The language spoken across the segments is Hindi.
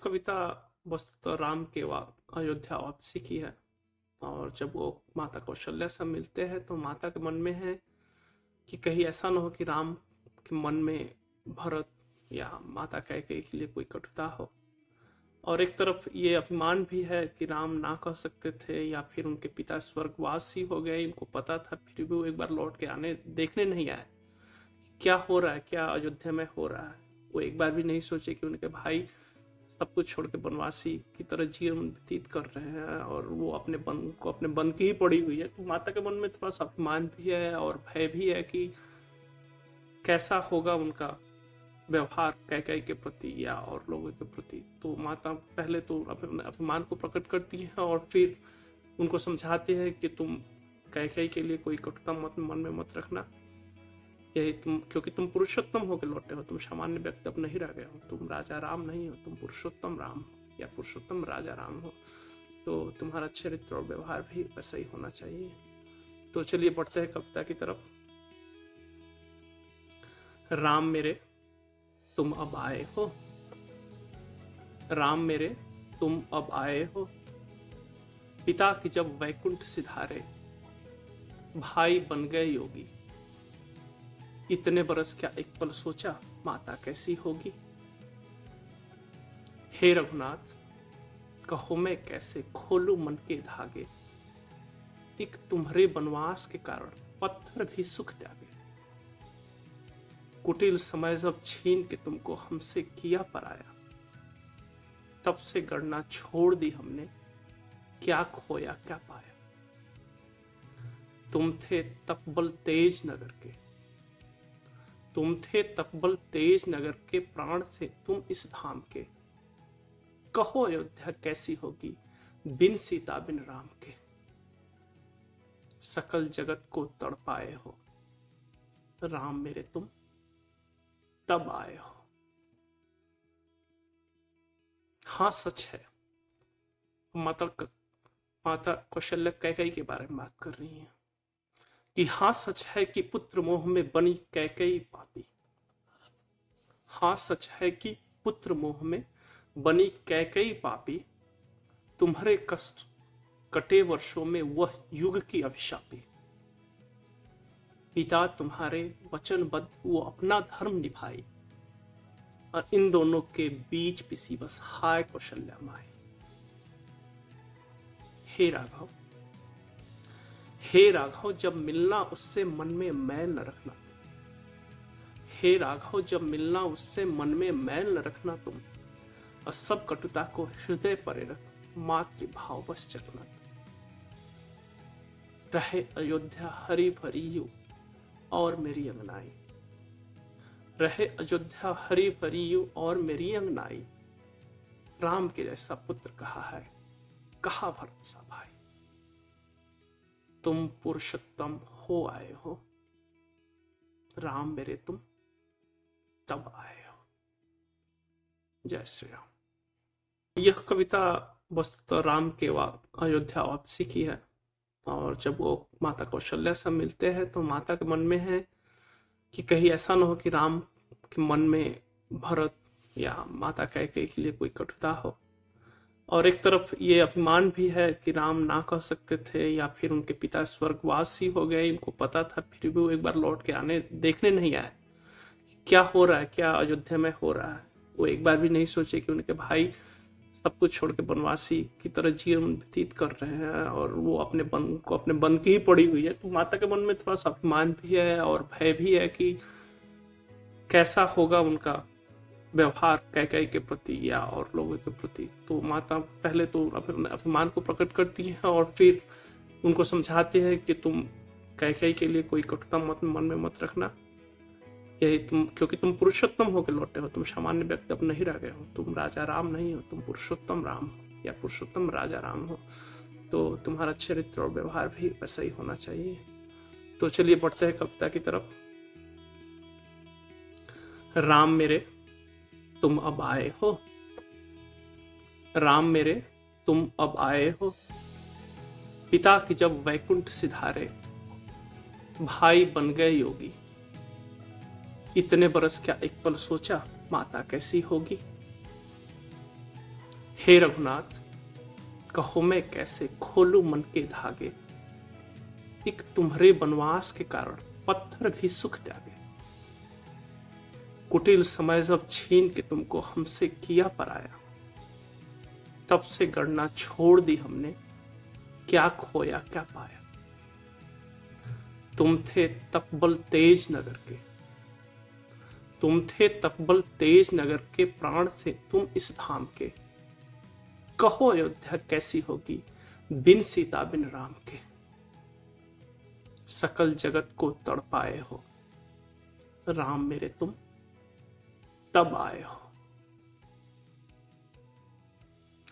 कविता वस्तुतः राम के अयोध्या वापसी की है। और जब वो माता कौशल्या से मिलते हैं तो माता के मन में है कि कहीं ऐसा ना हो कि राम के मन में भरत या माता कैकेयी के लिए कोई कटुता हो। और एक तरफ ये अभिमान भी है कि राम ना कह सकते थे या फिर उनके पिता स्वर्गवासी हो गए, इनको पता था, फिर भी वो एक बार लौट के आने देखने नहीं आए क्या हो रहा है, क्या अयोध्या में हो रहा है। वो एक बार भी नहीं सोचे कि उनके भाई सब कुछ छोड़ के बनवासी की तरह जीवन व्यतीत कर रहे हैं और वो अपने बन की ही पड़ी हुई है। तो माता के मन में थोड़ा सा अभिमान भी है और भय भी है कि कैसा होगा उनका व्यवहार कैकेयी के प्रति या और लोगों के प्रति। तो माता पहले तो अपने अभिमान को प्रकट करती है और फिर उनको समझाती है कि तुम कैकेयी के लिए कोई कटुता मन में मत रखना, यही क्योंकि तुम पुरुषोत्तम होकर लौटे हो, तुम सामान्य व्यक्ति अब नहीं रह गए हो, तुम राजा राम नहीं हो, तुम पुरुषोत्तम राम हो या पुरुषोत्तम राजा राम हो। तो तुम्हारा चरित्र और व्यवहार भी वैसा ही होना चाहिए। तो चलिए बढ़ते हैं कविता की तरफ। राम मेरे तुम अब आए हो, राम मेरे तुम अब आए हो, पिता की जब वैकुंठ सिधारे, भाई बन गए योगी। इतने बरस क्या एक पल सोचा, माता कैसी होगी। हे रघुनाथ कहो मैं कैसे खोलूं मन के धागे, एक तुम्हारे वनवास के कारण पत्थर भी सुख त्यागे। कुटिल समय जब छीन के तुमको हमसे किया पराया, तब से गणना छोड़ दी हमने, क्या खोया क्या पाया। तुम थे तकबल तेज नगर के, तुम थे तकबल तेज नगर के, प्राण थे तुम इस धाम के। कहो अयोध्या कैसी होगी बिन सीता बिन राम के। सकल जगत को तड़पाए हो, राम मेरे तुम तब आए हो। हाँ सच है, माता कौशल्या कैकेयी के बारे में बात कर रही है कि हाँ सच है कि पुत्र मोह में बनी कैकेयी पापी। हाँ सच है कि पुत्र मोह में बनी कैकेयी पापी, तुम्हारे कष्ट कटे वर्षों में वह युग की अभिशापी। पिता तुम्हारे वचनबद्ध वो अपना धर्म निभाई, और इन दोनों के बीच पिसी बस हाय कौशल्या माई। हे राघव, हे राघव जब मिलना उससे मन में मैल न रखना। हे राघव जब मिलना उससे मन में मैल न रखना तुम, और सब कटुता को हृदय पर रख मातृभाव बस चखना। रहे अयोध्या हरी भरी यू और मेरी अंगनाई, रहे अयोध्या हरी भरी यू और मेरी अंगनाई। राम के जैसा पुत्र कहा है, कहा भरत सा भाई। तुम पुरुषोत्तम हो आए हो, राम मेरे तुम तब आए हो। जय श्री राम। यह कविता वस्तुतः राम के अयोध्या वापसी की है। और जब वो माता कौशल्या से मिलते हैं तो माता के मन में है कि कहीं ऐसा ना हो कि राम के मन में भरत या माता कैकेयी के लिए कोई कटुता हो। और एक तरफ ये अभिमान भी है कि राम ना कह सकते थे या फिर उनके पिता स्वर्गवासी हो गए, इनको पता था, फिर भी वो एक बार लौट के आने देखने नहीं आए क्या हो रहा है, क्या अयोध्या में हो रहा है। वो एक बार भी नहीं सोचे कि उनके भाई सब कुछ छोड़ के बनवासी की तरह जीवन व्यतीत कर रहे हैं और वो अपने बन की ही पड़ी हुई है। तो माता के मन में थोड़ा सा अभिमान भी है और भय भी है कि कैसा होगा उनका व्यवहार कैकेयी के प्रति या और लोगों के प्रति। तो माता पहले तो अपने अभिमान को प्रकट करती है और फिर उनको समझाती है कि तुम कैकेयी के लिए कोई कटुता मन में मत रखना, यही क्योंकि तुम पुरुषोत्तम होकर लौटे हो, तुम सामान्य व्यक्ति अब नहीं रह गए हो, तुम राजा राम नहीं हो, तुम पुरुषोत्तम राम हो या पुरुषोत्तम राजा राम हो। तो तुम्हारा चरित्र और व्यवहार भी वैसा ही होना चाहिए। तो चलिए बढ़ते हैं कविता की तरफ। राम मेरे तुम अब आए हो, राम मेरे तुम अब आए हो, पिता की जब वैकुंठ सिधारे, भाई बन गए योगी। इतने बरस क्या एक पल सोचा, माता कैसी होगी। हे रघुनाथ, कहो मैं कैसे खोलूं मन के धागे, एक तुम्हारे वनवास के कारण पत्थर भी सुख त्यागे। कुटिल समय जब छीन के तुमको हमसे किया पराया, तब से गणना छोड़ दी हमने, क्या खोया क्या पाया। तुम थे तकबल तेज नगर के, तुम थे तकबल तेज नगर के, प्राण से तुम इस धाम के। कहो अयोध्या कैसी होगी बिन सीता बिन राम के। सकल जगत को तड़पाए हो, राम मेरे तुम तब आए हो।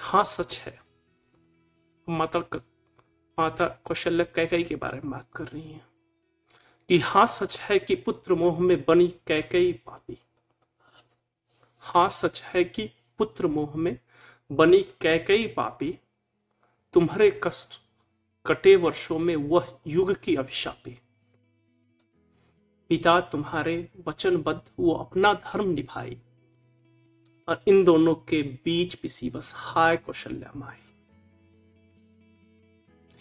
हाँ सच है, माता कौशल्या कैकेयी के बारे में बात कर रही है कि हाँ सच है कि पुत्र मोह में बनी कैकेयी पापी। हाँ सच है कि पुत्र मोह में बनी कैकेयी पापी, तुम्हारे कष्ट कटे वर्षों में वह युग की अभिशापी। पिता तुम्हारे वचनबद्ध वो अपना धर्म निभाई, और इन दोनों के बीच पिसी बस हाय कौशल्या माई।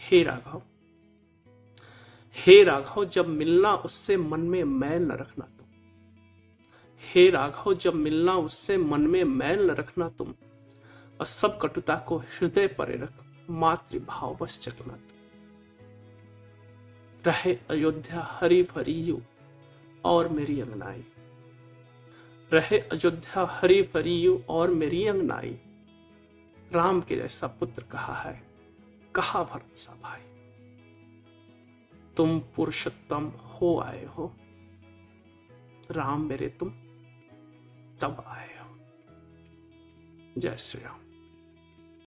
हे राघव, हे राघव जब मिलना उससे मन में मैल न रखना तुम। हे राघव जब मिलना उससे मन में मैल न रखना तुम, और सब कटुता को हृदय परे रख मातृभाव बस चखना तुम। रहे अयोध्या हरी भरी यू और मेरी अंगनाई, रहे अयोध्या हरी भरी यू और मेरी अंगनाई। राम के जैसा पुत्र कहा है, कहा भरत सा भाई। तुम पुरुषोत्तम हो आए हो, राम मेरे तुम तब आए हो। जय श्री राम।